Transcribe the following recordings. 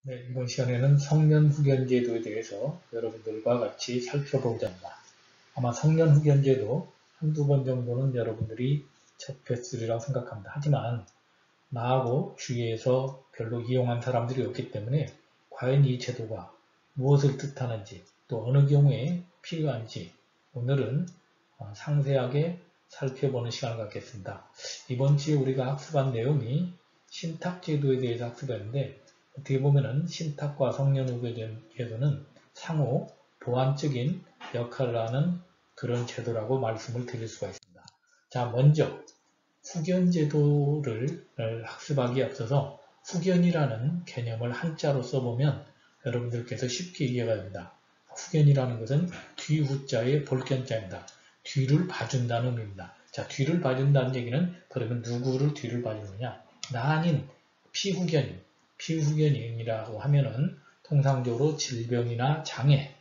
네, 이번 시간에는 성년후견제도에 대해서 여러분들과 같이 살펴보고자 합니다. 아마 성년후견제도 한두 번 정도는 여러분들이 접했으리라고 생각합니다. 하지만 나하고 주위에서 별로 이용한 사람들이 없기 때문에 과연 이 제도가 무엇을 뜻하는지 또 어느 경우에 필요한지 오늘은 상세하게 살펴보는 시간을 갖겠습니다. 이번 주에 우리가 학습한 내용이 신탁제도에 대해서 학습했는데 어떻게 보면은 신탁과 성년후견제도는 상호 보완적인 역할을 하는 그런 제도라고 말씀을 드릴 수가 있습니다. 자, 먼저 후견제도를 학습하기에 앞서서 후견이라는 개념을 한자로 써보면 여러분들께서 쉽게 이해가 됩니다. 후견이라는 것은 뒤후자의 볼견자입니다. 뒤를 봐준다는 의미입니다. 자, 뒤를 봐준다는 얘기는 그러면 누구를 뒤를 봐주느냐? 나 아닌 피후견인이라고 하면은 통상적으로 질병이나 장애,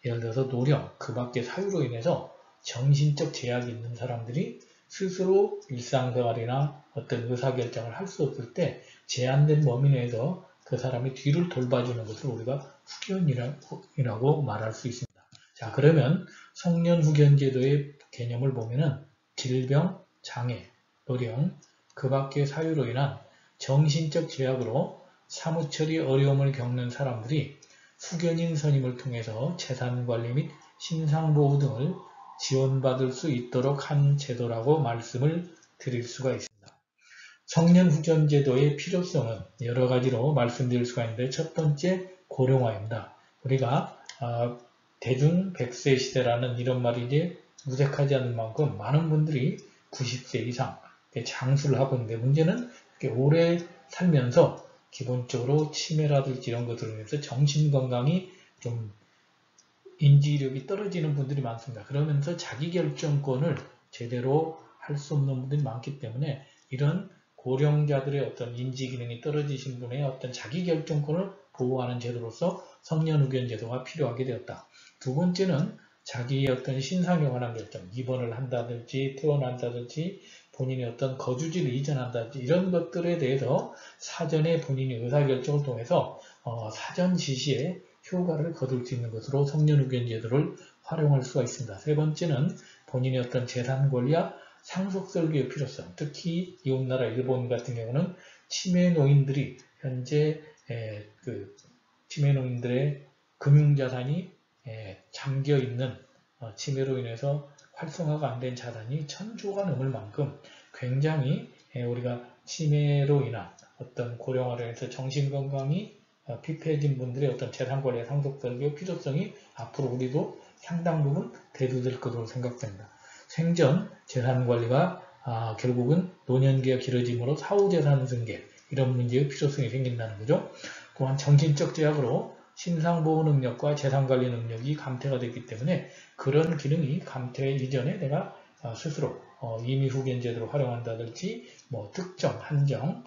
예를 들어서 노령, 그 밖의 사유로 인해서 정신적 제약이 있는 사람들이 스스로 일상생활이나 어떤 의사결정을 할 수 없을 때 제한된 범위 내에서 그 사람의 뒤를 돌봐주는 것을 우리가 후견이라고 말할 수 있습니다. 자, 그러면 성년후견제도의 개념을 보면은 질병, 장애, 노령, 그 밖의 사유로 인한 정신적 제약으로 사무처리 어려움을 겪는 사람들이 후견인 선임을 통해서 재산관리 및 신상보호 등을 지원받을 수 있도록 한 제도라고 말씀을 드릴 수가 있습니다. 성년후견제도의 필요성은 여러 가지로 말씀드릴 수가 있는데 첫 번째 고령화입니다. 우리가 대중 100세 시대라는 이런 말이 이제 무색하지 않을 만큼 많은 분들이 90세 이상 장수를 하고 있는데 문제는 오래 살면서 기본적으로 치매라든지 이런 것들로 인해서 정신건강이 좀 인지력이 떨어지는 분들이 많습니다. 그러면서 자기결정권을 제대로 할 수 없는 분들이 많기 때문에 이런 고령자들의 어떤 인지기능이 떨어지신 분의 어떤 자기결정권을 보호하는 제도로서 성년후견제도가 필요하게 되었다. 두 번째는 자기의 어떤 신상에 관한 결정, 입원을 한다든지 퇴원한다든지 본인의 어떤 거주지를 이전한다든지 이런 것들에 대해서 사전에 본인의 의사결정을 통해서 사전 지시에 효과를 거둘 수 있는 것으로 성년후견제도를 활용할 수가 있습니다. 세 번째는 본인의 어떤 재산권리와 상속설계의 필요성, 특히 이웃나라 일본 같은 경우는 치매노인들이 현재 치매노인들의 금융자산이 잠겨있는 치매로 인해서 활성화가 안 된 자산이 1000조가 넘을 만큼 굉장히 우리가 치매로 인한 어떤 고령화로 인해서 정신건강이 피폐해진 분들의 어떤 재산관리의 상속설계의 필요성이 앞으로 우리도 상당 부분 대두될 것으로 생각됩니다. 생전 재산관리가 결국은 노년기가 길어짐으로 사후재산 승계 이런 문제의 필요성이 생긴다는 거죠. 또한 정신적 제약으로 신상보호 능력과 재산관리 능력이 감퇴가 됐기 때문에 그런 기능이 감퇴 이전에 내가 스스로 임의후견제도를 활용한다든지 특정 한정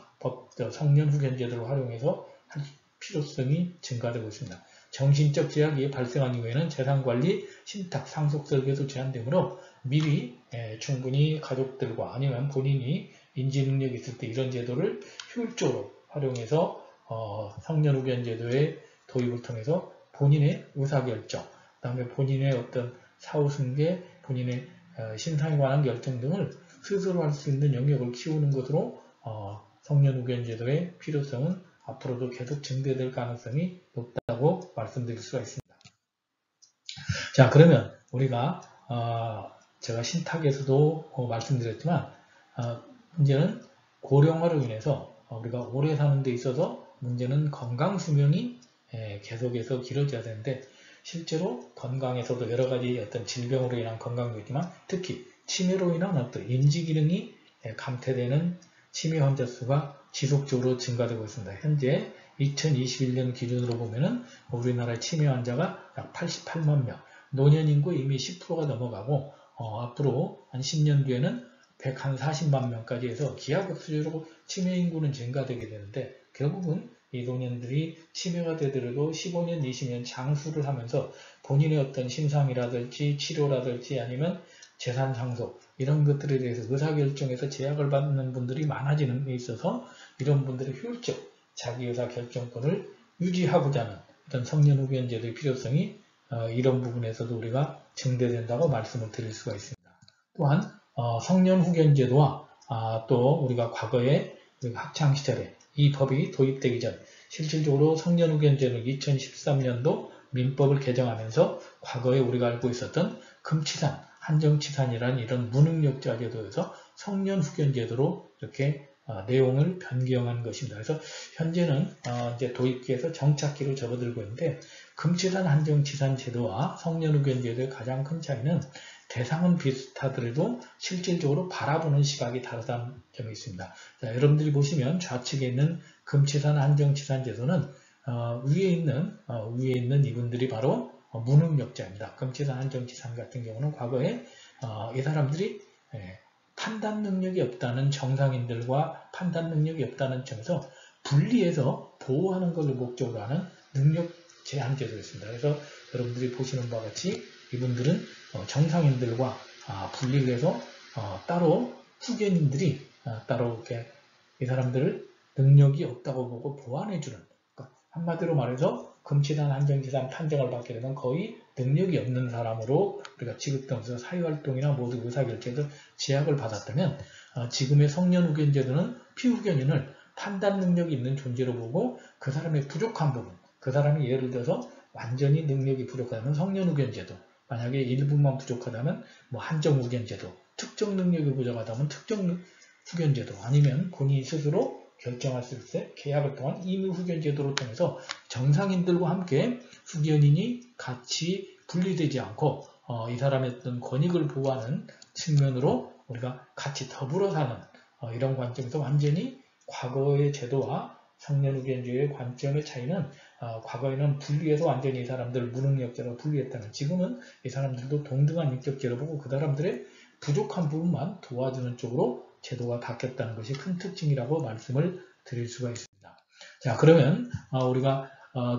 성년후견제도를 활용해서 할 필요성이 증가되고 있습니다. 정신적 제약이 발생한 이후에는 재산관리, 신탁, 상속설계도 제한되므로 미리 충분히 가족들과 아니면 본인이 인지능력이 있을 때 이런 제도를 효율적으로 활용해서 성년후견제도의 도입을 통해서 본인의 의사결정, 그 다음에 본인의 어떤 사후승계, 본인의 신상에 관한 결정 등을 스스로 할 수 있는 영역을 키우는 것으로 성년후견제도의 필요성은 앞으로도 계속 증대될 가능성이 높다고 말씀드릴 수가 있습니다. 자, 그러면 우리가 제가 신탁에서도 말씀드렸지만 문제는 고령화로 인해서 우리가 오래 사는 데 있어서 문제는 건강수명이 계속해서 길어져야 되는데 실제로 건강에서도 여러 가지 어떤 질병으로 인한 건강도 있지만 특히 치매로 인한 어떤 인지기능이 감퇴되는 치매 환자 수가 지속적으로 증가되고 있습니다. 현재 2021년 기준으로 보면은 우리나라의 치매 환자가 약 88만 명, 노년 인구 이미 10%가 넘어가고 앞으로 한 10년 뒤에는 140만 명까지 해서 기하급수적으로 치매 인구는 증가되게 되는데 결국은 이 노년들이 치매가 되더라도 15년, 20년 장수를 하면서 본인의 어떤 신상이라든지 치료라든지 아니면 재산 상속 이런 것들에 대해서 의사결정에서 제약을 받는 분들이 많아지는 데 있어서 이런 분들의 효율적 자기 의사결정권을 유지하고자 하는 어떤 성년후견제도의 필요성이 이런 부분에서도 우리가 증대된다고 말씀을 드릴 수가 있습니다. 또한 성년후견제도와 또 우리가 과거에 학창시절에 이 법이 도입되기 전 실질적으로 성년후견제는 2013년도 민법을 개정하면서 과거에 우리가 알고 있었던 금치산, 한정치산이라는 이런 무능력자 제도에서 성년후견제도로 이렇게 내용을 변경한 것입니다. 그래서 현재는 이제 도입기에서 정착기로 접어들고 있는데 금치산, 한정치산 제도와 성년후견제도의 가장 큰 차이는 대상은 비슷하더라도 실질적으로 바라보는 시각이 다르다는 점이 있습니다. 자, 여러분들이 보시면 좌측에 있는 금치산, 한정치산 제도는 위에 있는 이분들이 바로 무능력자입니다. 금치산, 한정치산 같은 경우는 과거에 이 사람들이 판단 능력이 없다는 정상인들과 판단 능력이 없다는 점에서 분리해서 보호하는 것을 목적으로 하는 능력 제한 제도였습니다. 그래서 여러분들이 보시는 바와 같이 이분들은 정상인들과 분리를 해서 따로 후견인들이 따로 이렇게 이 사람들을 능력이 없다고 보고 보완해주는, 그러니까 한마디로 말해서 금치산, 한정치산 판정을 받게 되면 거의 능력이 없는 사람으로 우리가 취급되면서 사회활동이나 모두 의사결정에서 제약을 받았다면 지금의 성년후견제도는 피후견인을 판단 능력이 있는 존재로 보고 그 사람의 부족한 부분, 그 사람이 예를 들어서 완전히 능력이 부족하다면 성년후견제도, 만약에 일부만 부족하다면 한정후견제도, 특정 능력이 부족하다면 특정후견제도, 아니면 본인이 스스로 결정할 수 있을 때 계약을 통한 임의후견제도를 통해서 정상인들과 함께 후견인이 같이 분리되지 않고 이 사람의 어떤 권익을 보호하는 측면으로 우리가 같이 더불어 사는 이런 관점에서 완전히 과거의 제도와 성년후견제의 관점의 차이는 과거에는 분리해서 완전히 이 사람들을 무능력자로 분리했다면 지금은 이 사람들도 동등한 인격제로 보고 그 사람들의 부족한 부분만 도와주는 쪽으로 제도가 바뀌었다는 것이 큰 특징이라고 말씀을 드릴 수가 있습니다. 자, 그러면 우리가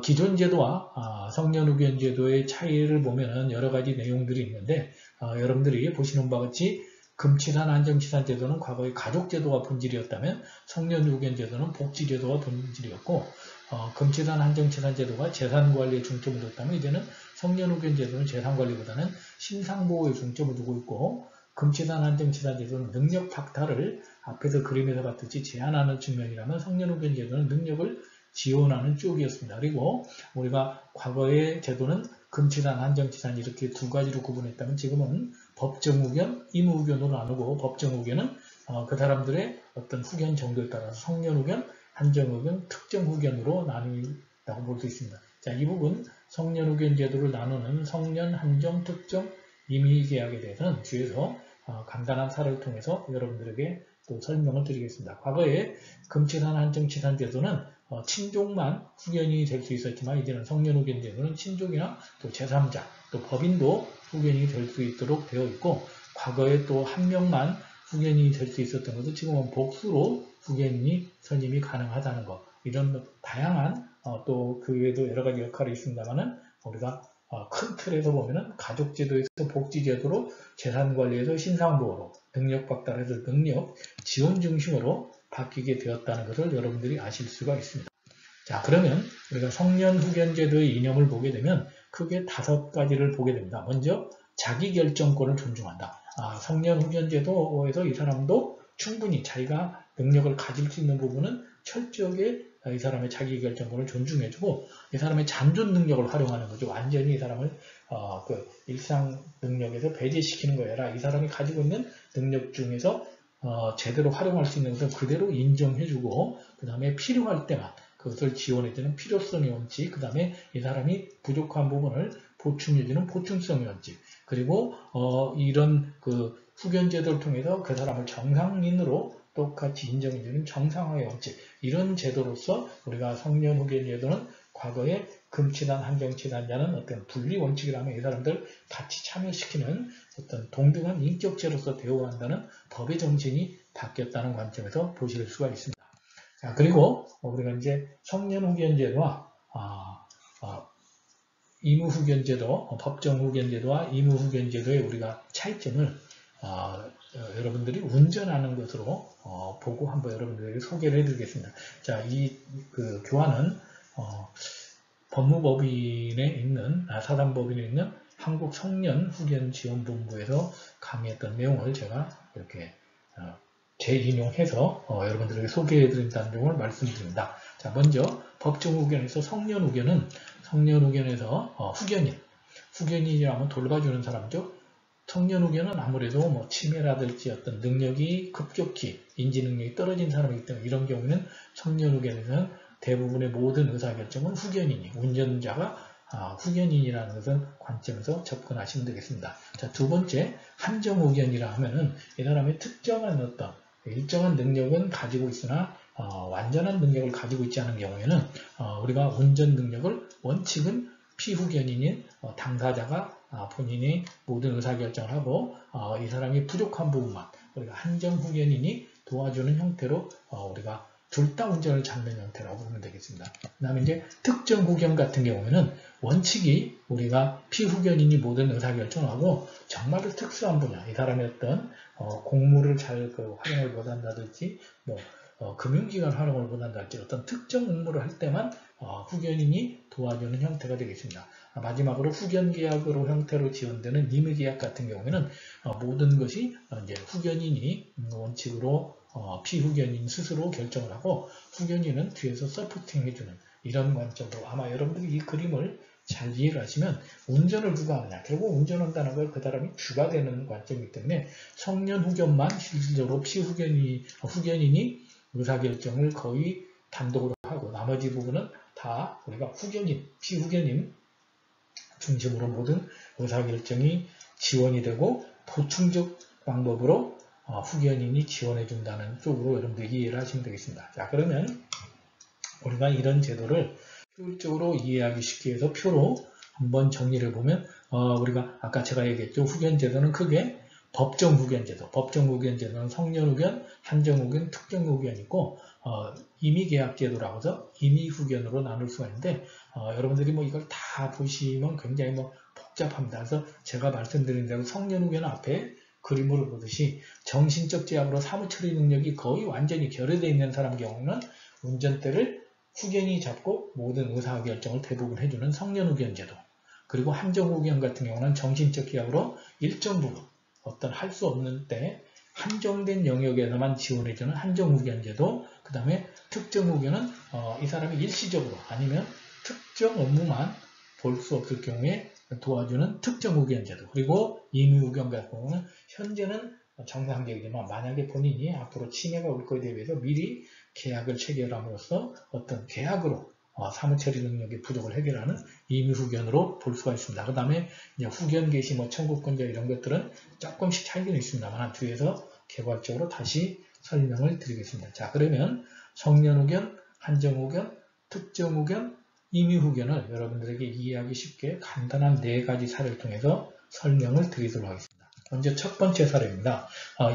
기존 제도와 성년후견제도의 차이를 보면은 여러 가지 내용들이 있는데 여러분들이 보시는 바와 같이 금치산, 한정치산 제도는 과거의 가족제도가 본질이었다면 성년후견제도는 복지제도가 본질이었고 금치산, 한정치산 제도가 재산관리에 중점을 뒀다면 이제는 성년후견제도는 재산관리보다는 신상보호에 중점을 두고 있고 금치산, 한정치산 제도는 능력 박탈을 앞에서 그림에서 봤듯이 제한하는 측면이라면 성년후견제도는 능력을 지원하는 쪽이었습니다. 그리고 우리가 과거의 제도는 금치산, 한정치산 이렇게 두 가지로 구분했다면 지금은 법정후견, 임의후견으로 나누고 법정후견은 그 사람들의 어떤 후견 정도에 따라서 성년후견, 한정후견, 특정후견으로 나눈다고 볼 수 있습니다. 자, 이 부분 성년후견 제도를 나누는 성년, 한정, 특정, 임의계약에 대해서는 뒤에서 간단한 사례를 통해서 여러분들에게 또 설명을 드리겠습니다. 과거에 금치산, 한정치산 제도는 친족만 후견인이 될 수 있었지만 이제는 성년후견 제도는 친족이나 또 제3자, 또 법인도 후견인이 될 수 있도록 되어 있고 과거에 또 한 명만 후견인이 될 수 있었던 것도 지금은 복수로 후견인이 선임이 가능하다는 것, 이런 다양한 또 그 외에도 여러 가지 역할이 있습니다만은 우리가 큰 틀에서 보면은 가족제도에서 복지제도로 재산관리에서 신상보호로 능력박탈에서 능력 지원 중심으로 바뀌게 되었다는 것을 여러분들이 아실 수가 있습니다. 자, 그러면 우리가 성년후견제도의 이념을 보게 되면 크게 5가지를 보게 됩니다. 먼저 자기결정권을 존중한다. 성년후견제도에서 이 사람도 충분히 자기가 능력을 가질 수 있는 부분은 철저하게 이 사람의 자기결정권을 존중해주고 이 사람의 잠존 능력을 활용하는 거죠. 완전히 이 사람을 그 일상 능력에서 배제시키는 거에 아니라 이 사람이 가지고 있는 능력 중에서 제대로 활용할 수 있는 것을 그대로 인정해주고 그 다음에 필요할 때만 그것을 지원해주는 필요성의 원칙, 그 다음에 이 사람이 부족한 부분을 보충해주는 보충성의 원칙, 그리고 이런 그 후견제도를 통해서 그 사람을 정상인으로 똑같이 인정해주는 정상화의 원칙, 이런 제도로서 우리가 성년후견제도는 과거에 금치산, 한정치산자는 어떤 분리 원칙이라면 이 사람들 같이 참여시키는 어떤 동등한 인격체로서 대우한다는 법의 정신이 바뀌었다는 관점에서 보실 수가 있습니다. 자, 그리고 우리가 이제 성년후견제도와 임의후견제도, 법정후견제도와 임의후견제도의 우리가 차이점을 여러분들이 운전하는 것으로 보고 한번 여러분들에게 소개를 해드리겠습니다. 자, 이 그 교환은 법무법인에 있는 사단법인에 있는 한국성년후견지원본부에서 강의했던 내용을 제가 이렇게 재인용해서 여러분들에게 소개해드린다는 내용을 말씀드립니다. 자, 먼저 법정후견에서 성년후견에서 후견인이라면 돌봐주는 사람이죠. 성년후견은 아무래도 뭐 치매라든지 어떤 능력이 급격히 인지능력이 떨어진 사람이기 때문에 이런 경우는 성년후견에서는 대부분의 모든 의사결정은 후견인이 운전자가 후견인이라는 것은 관점에서 접근하시면 되겠습니다. 자, 두 번째 한정후견이라 하면은 이 사람의 특정한 어떤 일정한 능력은 가지고 있으나 완전한 능력을 가지고 있지 않은 경우에는 우리가 운전 능력을 원칙은 피후견인인 당사자가 본인이 모든 의사결정을 하고 이 사람이 부족한 부분만 우리가 한정후견인이 도와주는 형태로 우리가 둘 다 운전을 잡는 형태라고 보면 되겠습니다. 그 다음에 이제 특정후견 같은 경우에는 원칙이 우리가 피후견인이 모든 의사결정을 하고 정말로 특수한 분야, 이 사람의 어떤 공무를 잘 활용을 못한다든지 금융기관 활용을 못한다든지 어떤 특정 업무를 할 때만 후견인이 도와주는 형태가 되겠습니다. 마지막으로 후견계약으로 형태로 지원되는 임의계약 같은 경우에는 모든 것이 이제 후견인이 원칙으로 피후견인 스스로 결정을 하고 후견인은 뒤에서 서포팅 해주는 이런 관점으로 아마 여러분들이 이 그림을 잘 이해를 하시면 운전을 누가 하느냐 결국 운전한다는 걸 그 사람이 주가 되는 관점이기 때문에 성년후견만 실질적으로 후견인이 의사결정을 거의 단독으로 하고 나머지 부분은 다 우리가 피후견인 중심으로 모든 의사결정이 지원이 되고 보충적 방법으로 후견인이 지원해준다는 쪽으로 여러분들이 이해를 하시면 되겠습니다. 자, 그러면 우리가 이런 제도를 효율적으로 이해하기 쉽게 해서 표로 한번 정리를 보면 우리가 아까 제가 얘기했죠. 후견제도는 크게 법정후견제도, 법정후견제도는 성년후견, 한정후견, 특정후견이 있고 임의계약제도라고 해서 임의후견으로 나눌 수가 있는데 여러분들이 이걸 다 보시면 굉장히 복잡합니다. 그래서 제가 말씀드린 대로 성년후견 앞에 그림으로 보듯이 정신적 제약으로 사무처리 능력이 거의 완전히 결여되어 있는 사람 경우는 운전대를 후견이 잡고 모든 의사결정을 대부분 해주는 성년후견제도, 그리고 한정후견 같은 경우는 정신적 제약으로 일정 부분 어떤 할 수 없는 때 한정된 영역에서만 지원해주는 한정후견제도, 그 다음에 특정후견은 이 사람이 일시적으로 아니면 특정 업무만 볼 수 없을 경우에 도와주는 특정후견제도, 그리고 임의후견 같은 경우는 현재는 정상적이지만 만약에 본인이 앞으로 치매가 올 것에 대해서 미리 계약을 체결함으로써 어떤 계약으로 사무처리 능력의 부족을 해결하는 임의후견으로 볼 수가 있습니다. 그 다음에 후견 개시, 청구권자 이런 것들은 조금씩 차이는 있습니다만 뒤에서 개괄적으로 다시 설명을 드리겠습니다. 자, 그러면 성년후견, 한정후견, 특정후견, 임의후견을 여러분들에게 이해하기 쉽게 간단한 4가지 사례를 통해서 설명을 드리도록 하겠습니다. 먼저 첫 번째 사례입니다.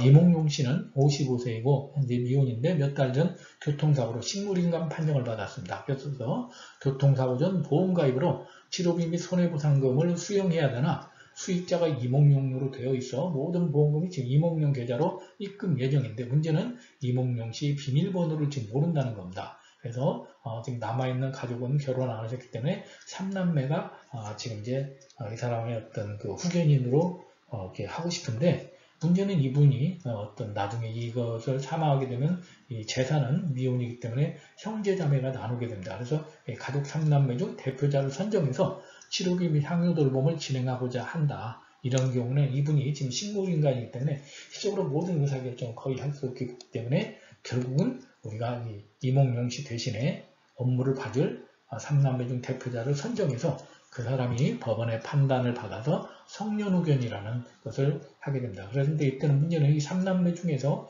이몽룡 씨는 55세이고 현재 미혼인데 몇 달 전 교통사고로 식물인간 판정을 받았습니다. 그래서 교통사고 전 보험가입으로 치료비 및 손해보상금을 수령해야 되나 수익자가 이몽룡으로 되어 있어 모든 보험금이 지금 이몽룡 계좌로 입금 예정인데 문제는 이몽룡 씨 비밀번호를 지금 모른다는 겁니다. 그래서 지금 남아있는 가족은 결혼 안 하셨기 때문에 3남매가 지금 이제 이 사람의 어떤 그 후견인으로 이렇게 하고 싶은데 문제는 이분이 어떤 나중에 이것을 사망하게 되면 이 재산은 미혼이기 때문에 형제자매가 나누게 됩니다. 그래서 가족 3남매 중 대표자를 선정해서 치료비 및 향유돌봄을 진행하고자 한다. 이런 경우는 이분이 지금 식물인간이기 때문에 실적으로 모든 의사결정을 거의 할 수 없기 때문에 결국은 우리가 이몽룡 씨 대신에 업무를 봐줄 3남매 중 대표자를 선정해서 그 사람이 법원의 판단을 받아서 성년후견이라는 것을 하게 됩니다. 그런데 이때는 문제는 이 3남매 중에서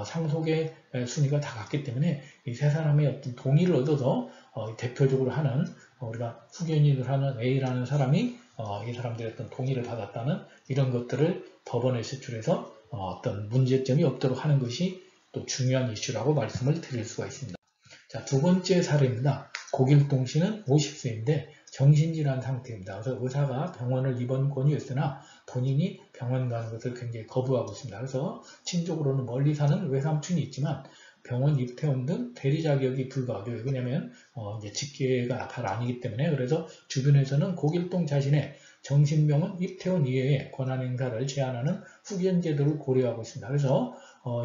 상속의 순위가 다 같기 때문에 이 세 사람의 어떤 동의를 얻어서 대표적으로 하는 우리가 후견인을 하는 A라는 사람이 이 사람들의 어떤 동의를 받았다는 이런 것들을 법원에 제출해서 어떤 문제점이 없도록 하는 것이 또 중요한 이슈라고 말씀을 드릴 수가 있습니다. 자, 두 번째 사례입니다. 고길동 씨는 50세인데 정신질환 상태입니다. 그래서 의사가 병원을 입원 권유했으나 본인이 병원 가는 것을 굉장히 거부하고 있습니다. 그래서 친족으로는 멀리 사는 외삼촌이 있지만 병원 입퇴원 등 대리 자격이 불가하고요. 왜냐하면 이제 직계가 잘 아니기 때문에. 그래서 주변에서는 고길동 자신의 정신병원 입퇴원 이외에 권한 행사를 제한하는 후견 제도를 고려하고 있습니다. 그래서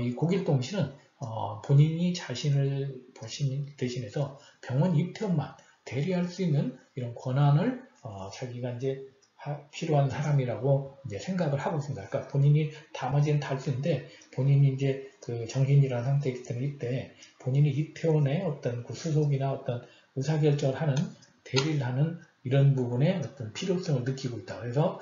이 고길동 씨는 본인이 자신을 대신해서 병원 입퇴원만 대리할 수 있는 이런 권한을 자기가 이제 필요한 사람이라고 이제 생각을 하고 있습니다. 그러니까 본인이 나머지는 다 할 수 있는데 본인이 이제 그 정신질환 상태이기 때문에 이때 본인이 입퇴원의 어떤 그 수속이나 어떤 의사결정을 하는 대리를 하는 이런 부분에 어떤 필요성을 느끼고 있다. 그래서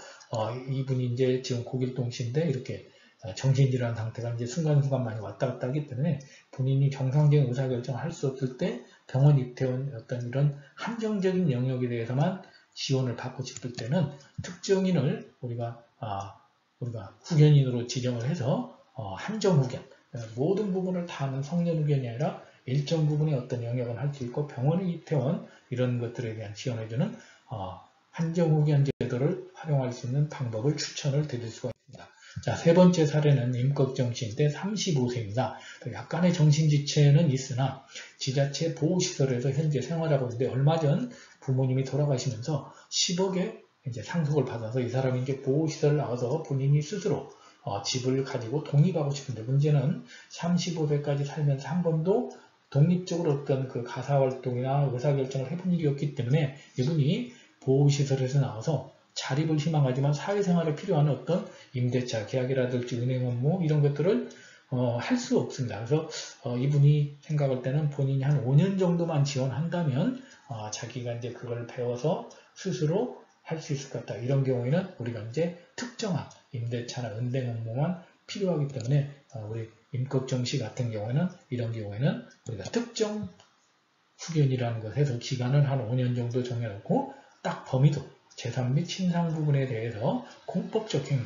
이분이 이제 지금 고길동 씨인데 이렇게 정신질환 상태가 이제 순간순간 많이 왔다 갔다 하기 때문에 본인이 정상적인 의사결정을 할 수 없을 때 병원 입퇴원 어떤 이런 한정적인 영역에 대해서만 지원을 받고 싶을 때는 특정인을 우리가 후견인으로 지정을 해서 한정 후견, 모든 부분을 다 하는 성년 후견이 아니라 일정 부분의 어떤 영역은 할 수 있고 병원의 입퇴원 이런 것들에 대한 지원해주는 한정 후견 제도를 활용할 수 있는 방법을 추천을 드릴 수가 있습니다. 자, 세 번째 사례는 임꺽정 씨인데 35세입니다. 약간의 정신지체는 있으나 지자체 보호시설에서 현재 생활하고 있는데 얼마 전 부모님이 돌아가시면서 10억의 이제 상속을 받아서 이 사람이 이제 보호시설 나와서 본인이 스스로 집을 가지고 독립하고 싶은데 문제는 35세까지 살면서 한 번도 독립적으로 어떤 그 가사활동이나 의사결정을 해본 일이 없기 때문에 이분이 보호시설에서 나와서 자립을 희망하지만 사회생활에 필요한 어떤 임대차 계약이라든지 은행 업무 이런 것들을 할 수 없습니다. 그래서 이분이 생각할 때는 본인이 한 5년 정도만 지원한다면 자기가 이제 그걸 배워서 스스로 할 수 있을 것 같다. 이런 경우에는 우리가 이제 특정한 임대차나 은행 업무만 필요하기 때문에 우리 임꺽정 씨 같은 경우에는 이런 경우에는 우리가 특정 후견이라는 것에서 기간을 한 5년 정도 정해놓고 딱 범위도 재산 및 신상 부분에 대해서 공법적 행위,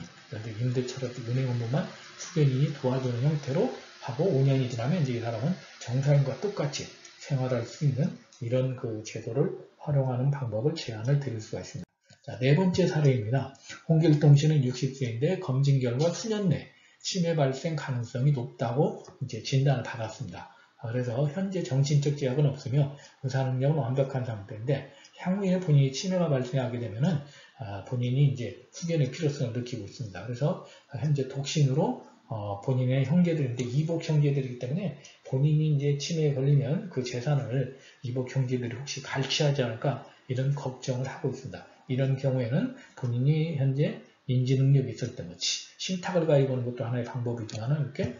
임대차라든지 은행 업무만 후견인이 도와주는 형태로 하고 5년이 지나면 이제 이 사람은 정상인과 똑같이 생활할 수 있는 이런 그 제도를 활용하는 방법을 제안을 드릴 수가 있습니다. 자, 네 번째 사례입니다. 홍길동 씨는 60세인데 검진 결과 수년 내 치매 발생 가능성이 높다고 이제 진단을 받았습니다. 그래서 현재 정신적 제약은 없으며 의사 능력은 완벽한 상태인데 향후에 본인이 치매가 발생하게 되면은 본인이 이제 후견의 필요성을 느끼고 있습니다. 그래서 현재 독신으로 본인의 형제들인데 이복 형제들이기 때문에 본인이 이제 치매에 걸리면 그 재산을 이복 형제들이 혹시 갈취하지 않을까 이런 걱정을 하고 있습니다. 이런 경우에는 본인이 현재 인지 능력이 있을 때 신탁을 가입하는 것도 하나의 방법이지만 이렇게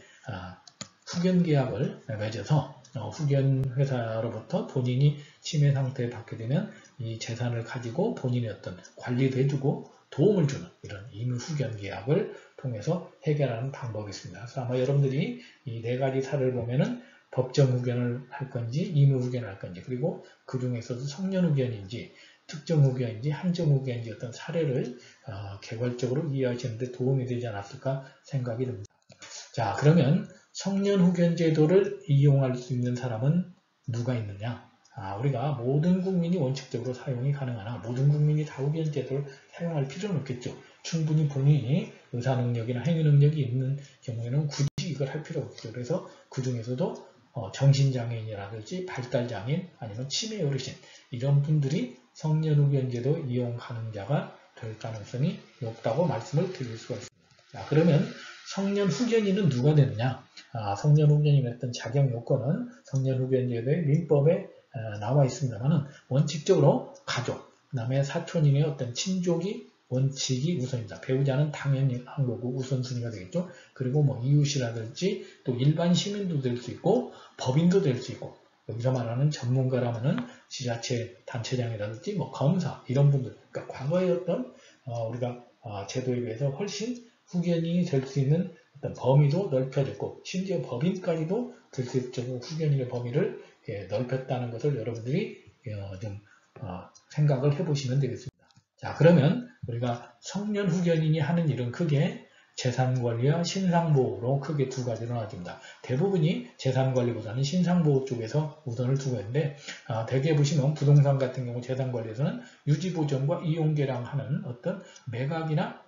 후견 계약을 맺어서 후견 회사로부터 본인이 치매 상태에 받게 되면 이 재산을 가지고 본인의 어떤 관리도 해주고 도움을 주는 이런 임의 후견 계약을 통해서 해결하는 방법이 있습니다. 그래서 아마 여러분들이 이 네 가지 사례를 보면은 법정 후견을 할 건지 임의 후견을 할 건지 그리고 그 중에서도 성년 후견인지 특정 후견인지 한정 후견인지 어떤 사례를 개괄적으로 이해하시는 데 도움이 되지 않았을까 생각이 듭니다. 자, 그러면 성년 후견 제도를 이용할 수 있는 사람은 누가 있느냐? 우리가 모든 국민이 원칙적으로 사용이 가능하나 모든 국민이 다 후견 제도를 사용할 필요는 없겠죠. 충분히 본인이 의사 능력이나 행위 능력이 있는 경우에는 굳이 이걸 할 필요가 없죠. 그래서 그 중에서도 정신장애인이라든지 발달장애인 아니면 치매 어르신 이런 분들이 성년 후견 제도 이용 가능자가 될 가능성이 높다고 말씀을 드릴 수가 있습니다. 자, 그러면 성년 후견인은 누가 되느냐? 성년 후견인의 어떤 자격 요건은 성년 후견 제도의 민법에 나와 있습니다만 원칙적으로 가족, 그다음에 사촌인의 어떤 친족이 원칙이 우선입니다. 배우자는 당연히 한 거고 우선순위가 되겠죠. 그리고 뭐 이웃이라든지 또 일반 시민도 될 수 있고 법인도 될 수 있고 여기서 말하는 전문가라면은 지자체 단체장이라든지 뭐 검사 이런 분들, 그러니까 과거의 어떤 우리가 제도에 비해서 훨씬 후견인이 될 수 있는 어떤 범위도 넓혀졌고 심지어 법인까지도 될 수 있죠. 후견인의 범위를 넓혔다는 것을 여러분들이 좀 생각을 해보시면 되겠습니다. 자, 그러면 우리가 성년 후견인이 하는 일은 크게 재산관리와 신상보호로 크게 두 가지로 나눠집니다. 대부분이 재산관리보다는 신상보호 쪽에서 우선을 두고 있는데 대개 보시면 부동산 같은 경우 재산관리에서는 유지보전과 이용계량하는 어떤 매각이나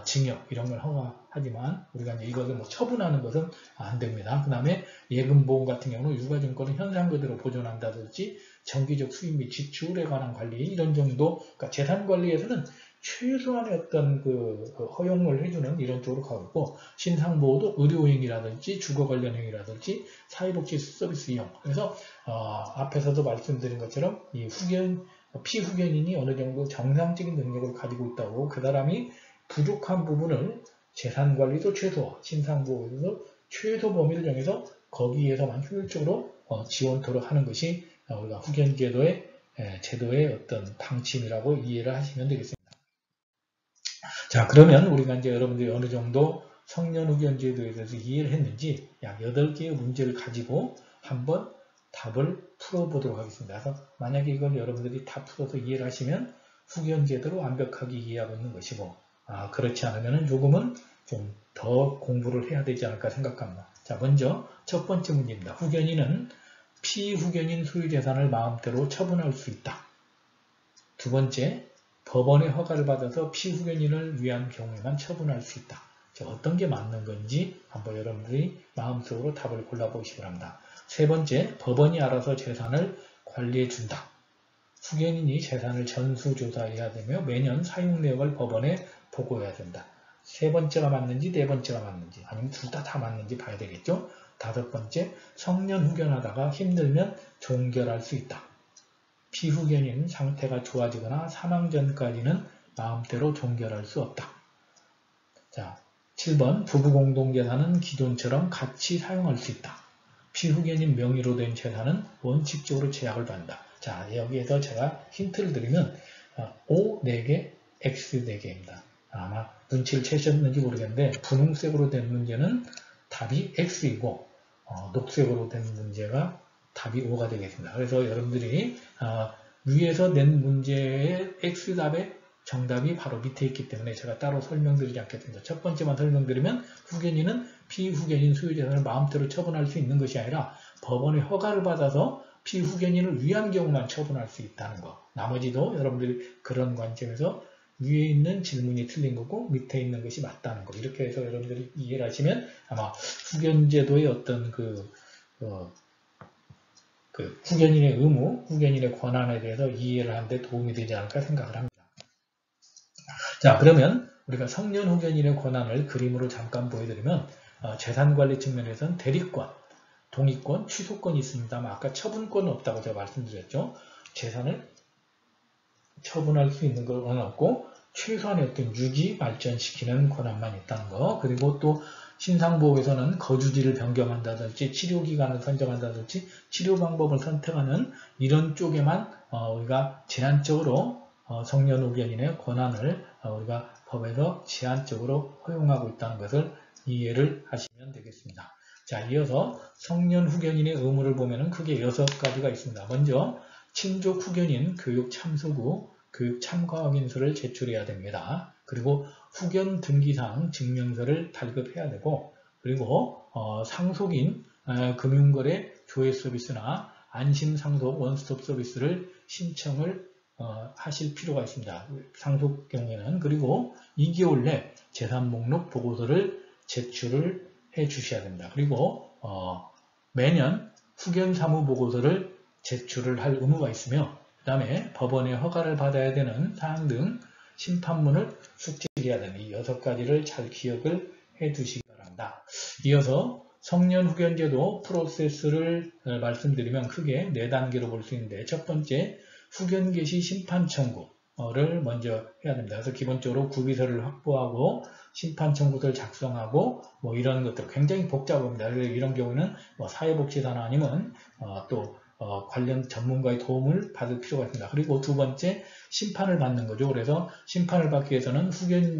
징역 이런 걸 허가하지만 우리가 이제 이것을 뭐 처분하는 것은 안 됩니다. 그 다음에 예금보험 같은 경우는 유가증권을 현상 그대로 보존한다든지 정기적 수입 및 지출에 관한 관리 이런 정도, 그러니까 재산 관리에서는 최소한의 어떤 그 허용을 해주는 이런 쪽으로 가고 있고, 신상보호도 의료행위라든지 주거 관련 행위라든지 사회복지 서비스 이용. 그래서 앞에서도 말씀드린 것처럼 이 피후견인이 어느 정도 정상적인 능력을 가지고 있다고, 그 사람이 부족한 부분을 재산관리도 최소, 신상보호에서 최소 범위를 정해서 거기에서만 효율적으로 지원토록 하는 것이 우리가 후견제도의 어떤 방침이라고 이해를 하시면 되겠습니다. 자, 그러면 우리가 이제 여러분들이 어느 정도 성년후견제도에 대해서 이해를 했는지 약 8개의 문제를 가지고 한번 답을 풀어보도록 하겠습니다. 그래서 만약에 이걸 여러분들이 다 풀어서 이해를 하시면 후견제도를 완벽하게 이해하고 있는 것이고, 그렇지 않으면 조금은 좀 더 공부를 해야 되지 않을까 생각합니다. 자, 먼저 첫 번째 문제입니다. 후견인은 피후견인 소유재산을 마음대로 처분할 수 있다. 두 번째, 법원의 허가를 받아서 피후견인을 위한 경우에만 처분할 수 있다. 자, 어떤 게 맞는 건지 한번 여러분들이 마음속으로 답을 골라보시기 바랍니다. 세 번째, 법원이 알아서 재산을 관리해 준다. 후견인이 재산을 전수조사해야 되며 매년 사용 내역을 법원에 보고해야 된다. 세 번째가 맞는지 네 번째가 맞는지, 아니면 둘 다 맞는지 봐야 되겠죠. 다섯 번째, 성년 후견하다가 힘들면 종결할 수 있다. 피후견인 상태가 좋아지거나 사망 전까지는 마음대로 종결할 수 없다. 자, 7번, 부부 공동재산은 기존처럼 같이 사용할 수 있다. 피후견인 명의로 된 재산은 원칙적으로 제약을 받는다. 자, 여기에서 제가 힌트를 드리면 O 4개, X 4개입니다. 아마 눈치를 채셨는지 모르겠는데 분홍색으로 된 문제는 답이 X이고 녹색으로 된 문제가 답이 O가 되겠습니다. 그래서 여러분들이 위에서 낸 문제의 X답의 정답이 바로 밑에 있기 때문에 제가 따로 설명드리지 않겠습니다. 첫 번째만 설명드리면 후견인은 피후견인 소유재산을 마음대로 처분할 수 있는 것이 아니라 법원의 허가를 받아서 피후견인을 위한 경우만 처분할 수 있다는 것. 나머지도 여러분들이 그런 관점에서 위에 있는 질문이 틀린 거고 밑에 있는 것이 맞다는 거. 이렇게 해서 여러분들이 이해를 하시면 아마 후견제도의 어떤 후견인의 의무, 후견인의 권한에 대해서 이해를 하는 데 도움이 되지 않을까 생각을 합니다. 자, 그러면 우리가 성년 후견인의 권한을 그림으로 잠깐 보여드리면 재산관리 측면에서는 대리권, 동의권, 취소권이 있습니다만 아까 처분권은 없다고 제가 말씀드렸죠. 재산을 처분할 수 있는 건 없고 최소한의 어떤 유지, 발전시키는 권한만 있다는 거. 그리고 또 신상보호에서는 거주지를 변경한다든지 치료기간을 선정한다든지 치료 방법을 선택하는 이런 쪽에만 우리가 제한적으로 성년 후견인의 권한을 우리가 법에서 제한적으로 허용하고 있다는 것을 이해를 하시면 되겠습니다. 자, 이어서 성년 후견인의 의무를 보면은 크게 6가지가 있습니다. 먼저 친족 후견인 교육 참석 후 교육 참가 확인서를 제출해야 됩니다. 그리고 후견 등기상 증명서를 발급해야 되고, 그리고 상속인 금융거래 조회 서비스나 안심상속 원스톱 서비스를 신청을 하실 필요가 있습니다. 상속 경우에는. 그리고 2개월 내 재산 목록 보고서를 제출을 해 주셔야 됩니다. 그리고 매년 후견 사무 보고서를 제출을 할 의무가 있으며, 그 다음에 법원의 허가를 받아야 되는 사항 등 심판문을 숙지해야 되는 이 6가지를 잘 기억을 해 두시기 바랍니다. 이어서 성년 후견제도 프로세스를 말씀드리면 크게 4단계로 볼 수 있는데, 첫 번째, 후견 개시 심판 청구를 먼저 해야 됩니다. 그래서 기본적으로 구비서를 확보하고 심판 청구서를 작성하고 뭐 이런 것들 굉장히 복잡합니다. 이런 경우는 뭐 사회복지사나 아니면 또 관련 전문가의 도움을 받을 필요가 있습니다. 그리고 두 번째, 심판을 받는 거죠. 그래서 심판을 받기 위해서는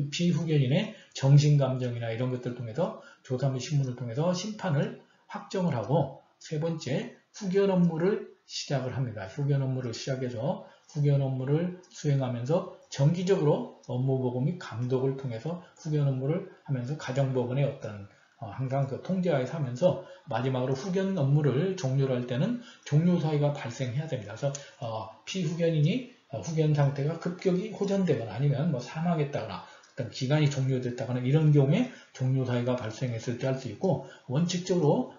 피후견인의 정신감정이나 이런 것들을 통해서 조사 및 신문을 통해서 심판을 확정을 하고, 세 번째, 후견 업무를 시작을 합니다. 후견 업무를 시작해서 후견 업무를 수행하면서 정기적으로 업무보고 및 감독을 통해서 후견 업무를 하면서 가정법원의 어떤 항상 그 통제하에서 하면서 마지막으로 후견 업무를 종료를 할 때는 종료 사유가 발생해야 됩니다. 그래서 피후견인이 후견 상태가 급격히 호전되거나 아니면 뭐 사망했다거나 어떤 기간이 종료됐다거나 이런 경우에 종료사유가 발생했을 때 할 수 있고, 원칙적으로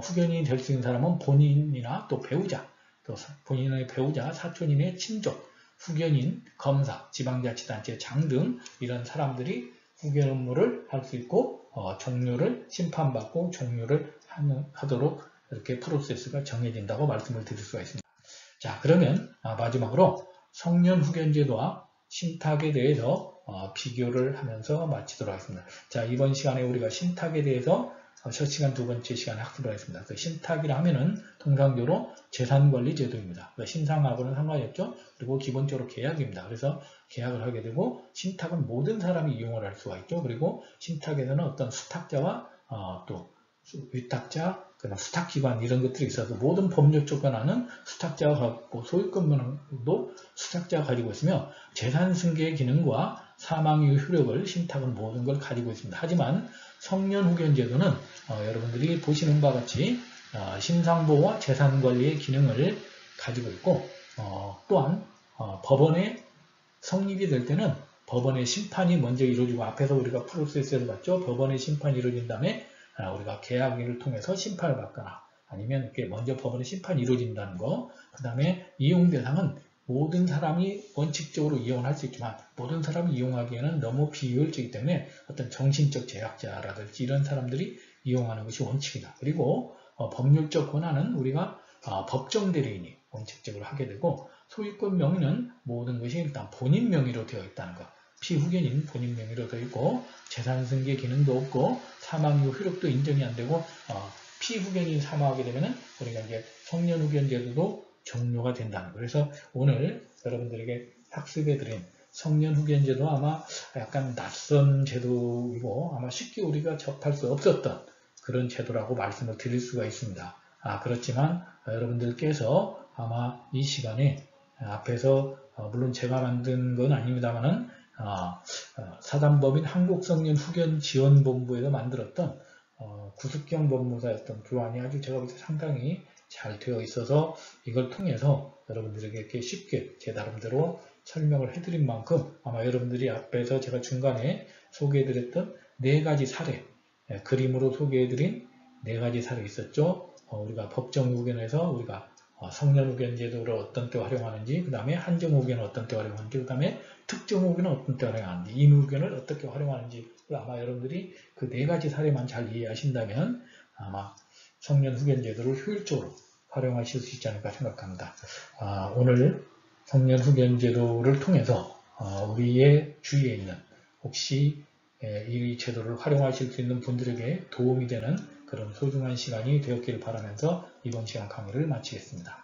후견인이 될 수 있는 사람은 본인이나 또 배우자, 또 본인의 배우자, 사촌인의 친족, 후견인, 검사, 지방자치단체 장 등 이런 사람들이 후견 업무를 할 수 있고 종료를 심판받고 종료를 하도록 이렇게 프로세스가 정해진다고 말씀을 드릴 수가 있습니다. 자, 그러면 마지막으로 성년 후견 제도와 신탁에 대해서 비교를 하면서 마치도록 하겠습니다. 자, 이번 시간에 우리가 신탁에 대해서 첫 시간, 두 번째 시간에 학습을 하겠습니다. 그 신탁이라 하면은 통상적으로 재산관리 제도입니다. 그 신상하고는 상관이 없죠. 그리고 기본적으로 계약입니다. 그래서 계약을 하게 되고, 신탁은 모든 사람이 이용을 할 수가 있죠. 그리고 신탁에서는 어떤 수탁자와 또 위탁자, 그다음 수탁기관 이런 것들이 있어서 모든 법률 조건하는 수탁자가 갖고, 소유권도 수탁자가 가지고 있으며 재산 승계의 기능과 사망 이후 효력을 신탁은 모든 걸 가지고 있습니다. 하지만 성년 후견 제도는 여러분들이 보시는 바와 같이 신상보호와 재산관리의 기능을 가지고 있고, 또한 법원에 성립이 될 때는 법원의 심판이 먼저 이루어지고, 앞에서 우리가 프로세스에서 봤죠. 법원의 심판이 이루어진 다음에 우리가 계약을 통해서 심판을 받거나, 아니면 이렇게 먼저 법원의 심판이 이루어진다는 거, 그 다음에 이용 대상은 모든 사람이 원칙적으로 이용을 할 수 있지만 모든 사람이 이용하기에는 너무 비효율적이기 때문에 어떤 정신적 제약자라든지 이런 사람들이 이용하는 것이 원칙이다. 그리고 법률적 권한은 우리가 법정 대리인이 원칙적으로 하게 되고, 소유권 명의는 모든 것이 일단 본인 명의로 되어 있다는 것, 피후견인 본인 명의로 되어 있고, 재산 승계 기능도 없고, 사망 이후 효력도 인정이 안 되고, 피후견인이 사망하게 되면은 우리가 이제 성년 후견 제도도 종료가 된다는 거. 그래서 오늘 여러분들에게 학습해드린 성년 후견 제도 아마 약간 낯선 제도이고 아마 쉽게 우리가 접할 수 없었던 그런 제도라고 말씀을 드릴 수가 있습니다. 그렇지만 여러분들께서 아마 이 시간에 앞에서 물론 제가 만든 건 아닙니다만은 사단법인 한국성년후견지원본부에서 만들었던 구숙경 법무사였던 교환이 아주 제가 볼 때 상당히 잘 되어 있어서 이걸 통해서 여러분들에게 이렇게 쉽게 제 나름대로 설명을 해드린 만큼 아마 여러분들이 앞에서 제가 중간에 소개해드렸던 4가지 사례, 그림으로 소개해드린 4가지 사례 있었죠. 우리가 법정후견에서 우리가 성년후견 제도를 어떤 때 활용하는지, 그 다음에 한정후견을 어떤 때 활용하는지, 그 다음에 특정후견을 어떤 때 활용하는지, 임후견을 어떻게 활용하는지, 아마 여러분들이 그 4가지 사례만 잘 이해하신다면 아마 성년후견 제도를 효율적으로 활용하실 수 있지 않을까 생각합니다. 오늘 성년후견 제도를 통해서 우리의 주위에 있는 혹시 이 제도를 활용하실 수 있는 분들에게 도움이 되는 그런 소중한 시간이 되었기를 바라면서 이번 시간 강의를 마치겠습니다.